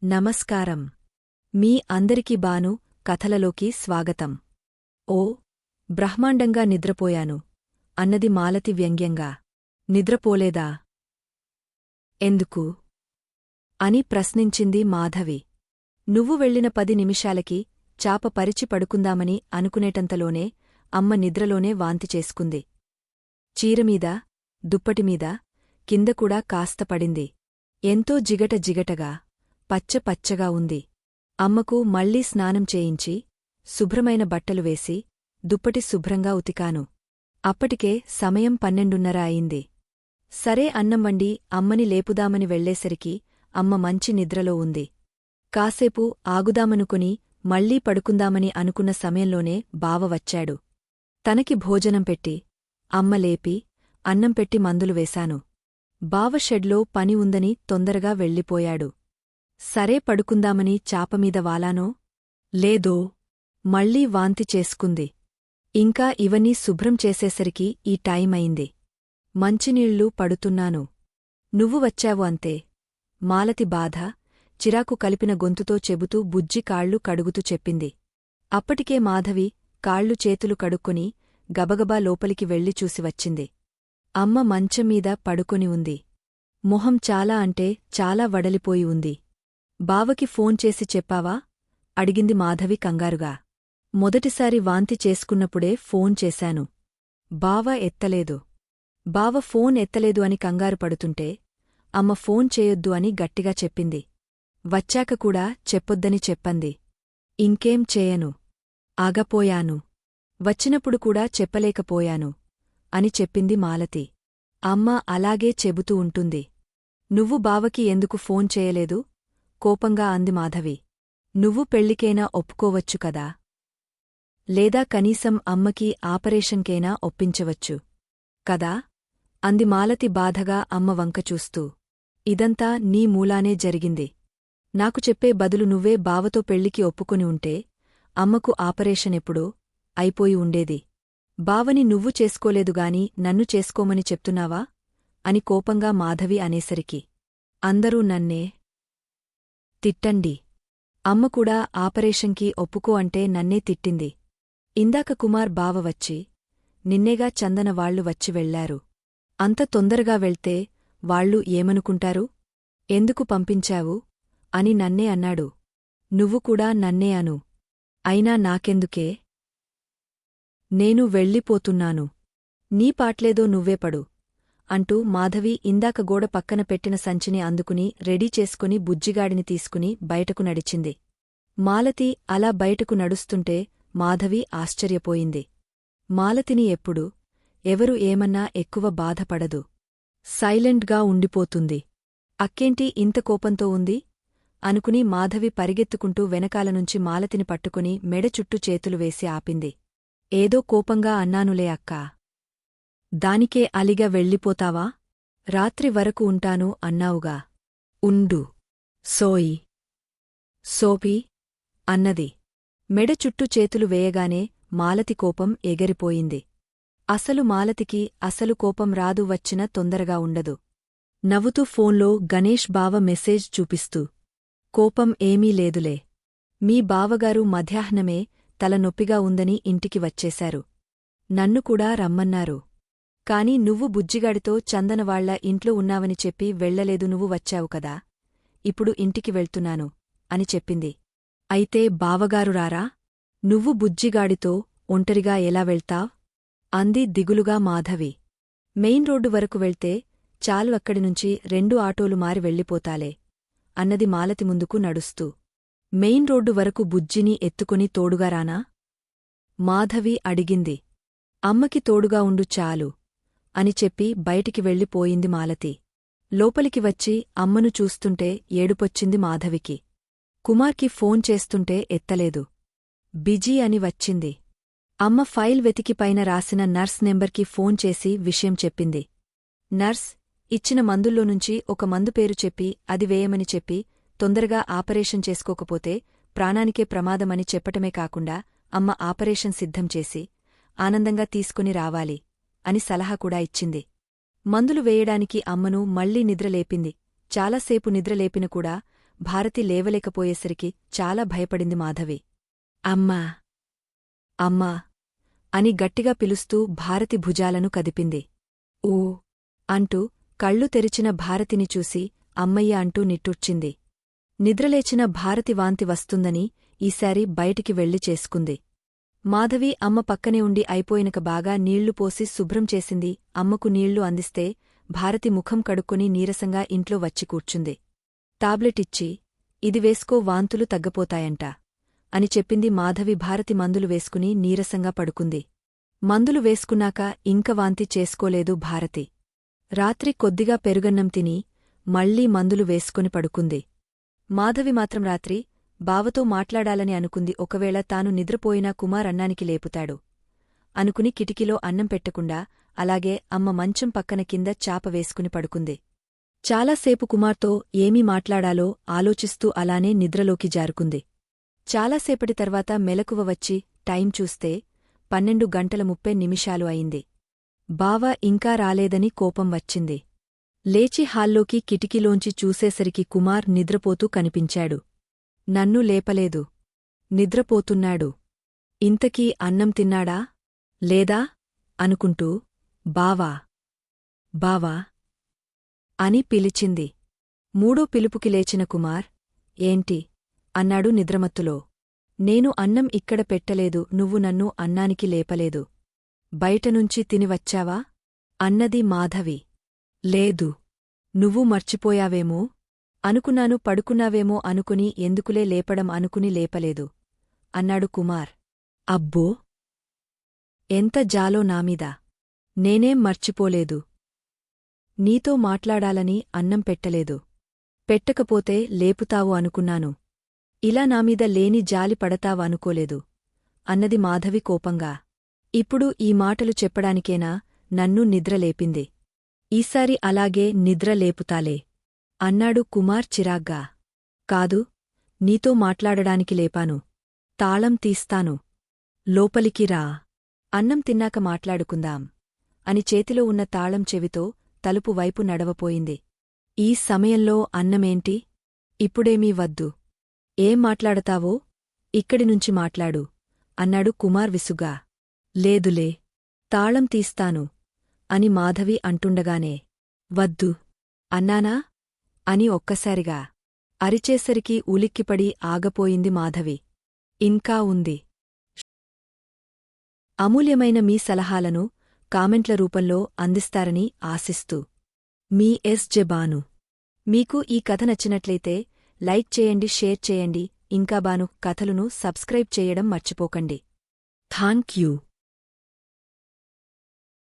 నమస్కారం. మీ అందరికీ బాను కథలలోకి స్వాగతం. ఓ బ్రహ్మాండంగా నిద్రపోయాను అన్నది మాలతి వ్యంగ్యంగా. నిద్రపోలేదా? ఎందుకు? అని ప్రశ్నించింది మాధవి. నువ్వు వెళ్ళిన 10 నిమిషాలకి చాప పరిచి పడుకుందామని అనుకునేటంతలోనే అమ్మ నిద్రలోనే వాంతి చేసుకుంది. చీరమీద, దుప్పటిమీద, కిందకూడా కాస్త పడింది. ఎంతో జిగటజిగటగా, పచ్చపచ్చగా ఉంది. అమ్మకు మళ్లీ స్నానం చేయించి, శుభ్రమైన బట్టలు వేసి, దుప్పటి శుభ్రంగా ఉతికాను. అప్పటికే సమయం 12:30 అయింది. సరే అన్నం వండి అమ్మని లేపుదామని వెళ్లేసరికి అమ్మ మంచి నిద్రలో ఉంది. కాసేపు ఆగుదామనుకుని మళ్లీ పడుకుందామని అనుకున్న సమయంలోనే బావ వచ్చాడు. తనకి భోజనం పెట్టి, అమ్మ లేపి, అన్నం పెట్టి మందులు వేశాను. బావ షెడ్లో పని ఉందని తొందరగా వెళ్ళిపోయాడు. సరే పడుకుందామని చాపమీద వాలానో లేదో మళ్లీ వాంతి చేసుకుంది. ఇంకా ఇవన్నీ శుభ్రం చేసేసరికి ఈ టైమయింది. మంచినీళ్ళు పడుతున్నాను. నువ్వు వచ్చావు అంతే. మాలతి బాధ, చిరాకు కలిపిన గొంతుతో చెబుతూ బుజ్జి కాళ్ళు కడుగుతూ చెప్పింది. అప్పటికే మాధవి కాళ్ళు చేతులు కడుక్కొని గబగబా లోపలికి వెళ్లి చూసి వచ్చింది. అమ్మ మంచంమీద పడుకొని ఉంది. మొహం చాలా అంటే చాలా వడలిపోయి ఉంది. బావకి ఫోన్ చేసి చెప్పావా? అడిగింది మాధవి కంగారుగా. మొదటిసారి వాంతి చేసుకున్నప్పుడే ఫోన్ చేశాను. బావ ఎత్తలేదు. బావ ఫోన్ ఎత్తలేదు అని కంగారు పడుతుంటే అమ్మ ఫోన్ చేయొద్దు అని గట్టిగా చెప్పింది. వచ్చాక కూడా చెప్పొద్దని చెప్పంది. ఇంకేం చేయను. ఆగపోయాను. వచ్చినప్పుడు కూడా చెప్పలేకపోయాను అని చెప్పింది మాలతి. అమ్మ అలాగే చెబుతూ ఉంటుంది. నువ్వు బావకి ఎందుకు ఫోన్ చేయలేదు? కోపంగా అంది మాధవి. నువ్వు పెళ్లికైనా ఒప్పుకోవచ్చు కదా? లేదా కనీసం అమ్మకి ఆపరేషన్కైనా ఒప్పించవచ్చు కదా? అంది మాలతి బాధగా అమ్మ వంక చూస్తూ. ఇదంతా నీ మూలానే జరిగింది. నాకు చెప్పే బదులు నువ్వే బావతో పెళ్లికి ఒప్పుకొని ఉంటే అమ్మకు ఆపరేషనెప్పుడో అయిపోయి ఉండేది. బావని నువ్వు చేసుకోలేదుగాని నన్ను చేసుకోమని చెప్తున్నావా? అని కోపంగా మాధవి అనేసరికి అందరూ నన్నే తిట్టండి. అమ్మ కూడా ఆపరేషన్కి ఒప్పుకో అంటే నన్నే తిట్టింది. ఇందాక కుమార్ బావ వచ్చి, నిన్నేగా చందన వాళ్లు వచ్చి వెళ్లారు. అంత తొందరగా వెళ్తే వాళ్లు ఏమనుకుంటారు? ఎందుకు పంపించావు? అని నన్నే అన్నాడు. నువ్వు కూడా నన్నే అను. అయినా నాకెందుకే? నేను వెళ్ళిపోతున్నాను. నీ పాట్లేదో నువ్వే పడు అంటూ మాధవి ఇందాక గోడ పక్కన పెట్టిన సంచిని అందుకుని రెడీ చేసుకుని బుజ్జిగాడిని తీసుకుని బయటకు నడిచింది. మాలతి అలా బయటకు నడుస్తుంటే మాధవి ఆశ్చర్యపోయింది. మాలతిని ఎప్పుడు ఎవరు ఏమన్నా ఎక్కువ బాధపడదు. సైలెంట్గా ఉండిపోతుంది. అక్కేంటి ఇంత కోపంతో ఉంది? అనుకుని మాధవి పరిగెత్తుకుంటూ వెనకాలనుంచి మాలతిని పట్టుకుని మెడ చుట్టూ చేతులు వేసి ఆపింది. ఏదో కోపంగా అన్నానులే అక్కా. దానికే అలిగా వెళ్ళిపోతావా? రాత్రి వరకు ఉంటాను అన్నావుగా. ఉండు. సోయి. సోపి అన్నది. మెడ చుట్టూ చేతులు వేయగానే మాలతి కోపం ఎగిరిపోయింది. అసలు మాలతికి అసలు కోపం రాదు, వచ్చిన తొందరగా ఉండదు. నవ్వుతూ ఫోన్లో గణేష్ బావ మెసేజ్ చూపిస్తూ, కోపం ఏమీ లేదులే. మీ బావగారు మధ్యాహ్నమే తలనొప్పిగా ఉందని ఇంటికి వచ్చేశారు. నన్ను కూడా రమ్మన్నారు. కాని నువ్వు బుజ్జిగాడితో చందనవాళ్ల ఇంట్లో ఉన్నావని చెప్పి వెళ్లలేదు. నువ్వు వచ్చావు కదా, ఇప్పుడు ఇంటికి వెళ్తున్నాను అని చెప్పింది. అయితే బావగారు రారా? నువ్వు బుజ్జిగాడితో ఒంటరిగా ఎలా వెళ్తావ్? అంది దిగులుగా మాధవి. మెయిన్ రోడ్డు వరకు వెళ్తే చాలు, అక్కడినుంచి 2 ఆటోలు మారి వెళ్ళిపోతాలే అన్నది మాలతి ముందుకు నడుస్తూ. మెయిన్ రోడ్డు వరకు బుజ్జిని ఎత్తుకుని తోడుగా రానా? మాధవి అడిగింది. అమ్మకి తోడుగా ఉండు చాలు అని చెప్పి బయటికి వెళ్ళిపోయింది మాలతి. లోపలికి వచ్చి అమ్మను చూస్తుంటే ఏడుపొచ్చింది మాధవికి. కుమార్కి ఫోన్ చేస్తుంటే ఎత్తలేదు. బిజీ అని వచ్చింది. అమ్మ ఫైల్ వెతికి పైన రాసిన నర్స్ నెంబర్కి ఫోన్ చేసి విషయం చెప్పింది. నర్స్ ఇచ్చిన మందుల్లోనుంచి ఒక మందు పేరు చెప్పి అది వేయమని చెప్పి తొందరగా ఆపరేషన్ చేసుకోకపోతే ప్రాణానికే ప్రమాదమని చెప్పటమే కాకుండా అమ్మ ఆపరేషన్ సిద్ధం చేసి ఆనందంగా తీసుకుని రావాలి అని సలహా కూడా ఇచ్చింది. మందులు వేయడానికి అమ్మను మళ్లీ నిద్రలేపింది. చాలాసేపు నిద్రలేపిన కూడా భారతి లేవలేకపోయేసరికి చాలా భయపడింది మాధవి. అమ్మా అమ్మా అని గట్టిగా పిలుస్తూ భారతి భుజాలను కదిపింది. ఊ అంటూ కళ్ళు తెరిచిన భారతిని చూసి అమ్మయ్య అంటూ నిట్టూర్చింది. నిద్రలేచిన భారతి వాంతి వస్తుందని ఈసారి బయటికి వెళ్లి చేసుకుంది. మాధవి అమ్మ పక్కనే ఉండి అయిపోయినక బాగా నీళ్లు పోసి శుభ్రం చేసింది. అమ్మకు నీళ్లు అందిస్తే భారతి ముఖం కడుక్కొని నీరసంగా ఇంట్లో వచ్చి కూర్చుంది. టాబ్లెట్ ఇచ్చి, ఇది వేసుకో వాంతులు తగ్గపోతాయంట అని చెప్పింది మాధవి. భారతి మందులు వేసుకుని నీరసంగా పడుకుంది. మందులు వేసుకున్నాక ఇంక వాంతి చేసుకోలేదు భారతి. రాత్రి కొద్దిగా పెరుగన్నం తిని మళ్లీ మందులు వేసుకుని పడుకుంది. మాధవి మాత్రం రాత్రి బావతో మాట్లాడాలని అనుకుంది. ఒకవేళ తాను నిద్రపోయినా కుమార్ అన్నానికి లేపుతాడు అనుకుని కిటికీలో అన్నం పెట్టకుండా అలాగే అమ్మ మంచం పక్కన కింద చాప వేసుకుని పడుకుంది. చాలాసేపు కుమార్తో ఏమీ మాట్లాడాలో ఆలోచిస్తూ అలానే నిద్రలోకి జారుకుంది. చాలాసేపటి తర్వాత మెలకువ వచ్చి టైం చూస్తే 12:30 అయింది. బావ ఇంకా రాలేదని కోపం వచ్చింది. లేచి హాల్లోకి కిటికీలోంచి చూసేసరికి కుమార్ నిద్రపోతూ కనిపించాడు. నన్ను లేపలేదు. నిద్రపోతున్నాడు. ఇంతకీ అన్నం తిన్నాడా లేదా అనుకుంటూ బావా బావా అని పిలిచింది. మూడో పిలుపుకి లేచిన కుమార్ ఏంటి అన్నాడు నిద్రమత్తులో. నేను అన్నం ఇక్కడ పెట్టలేదు. నువ్వు నన్ను అన్నానికి లేపలేదు. బయటనుంచి తినివచ్చావా అన్నది మాధవి. లేదు. నువ్వు మర్చిపోయావేమో అనుకున్నాను. పడుకున్నావేమో అనుకుని ఎందుకులే లేపడం అనుకుని లేపలేదు అన్నాడు కుమార్. అబ్బో ఎంత జాలో నామీద. నేనేం మర్చిపోలేదు. నీతో మాట్లాడాలని అన్నం పెట్టలేదు. పెట్టకపోతే లేపుతావు అనుకున్నాను. ఇలా నామీద లేని జాలి పడతావనుకోలేదు అన్నది మాధవి కోపంగా. ఇప్పుడు ఈ మాటలు చెప్పడానికేనా నన్ను నిద్రలేపింది. ఈసారి అలాగే నిద్రలేపుతాలే అన్నాడు కుమార్ చిరాగ్గా. కాదు, నీతో మాట్లాడడానికి లేపాను. తాళం తీస్తాను. లోపలికి రా. అన్నం తిన్నాక మాట్లాడుకుందాం అని చేతిలో ఉన్న తాళం చెవితో తలుపు వైపు నడవపోయింది. ఈ సమయంలో అన్నమేంటి? ఇప్పుడేమీ వద్దు. ఏం మాట్లాడతావో ఇక్కడినుంచి మాట్లాడు అన్నాడు కుమార్ విసుగా. లేదులే, తాళం తీస్తాను అని మాధవి అంటుండగానే వద్దు అన్నానా అని ఒక్కసారిగా అరిచేసరికి ఉలిక్కిపడి ఆగపోయింది మాధవి. ఇంకా ఉంది. అమూల్యమైన మీ సలహాలను కామెంట్ల రూపంలో అందిస్తారని ఆశిస్తూ మీ ఎస్.జె. బాను. మీకు ఈ కథ నచ్చినట్లయితే లైక్ చేయండి, షేర్ చేయండి. ఇంకా బాను కథలును సబ్స్క్రైబ్ చేయడం మర్చిపోకండి. Thank you.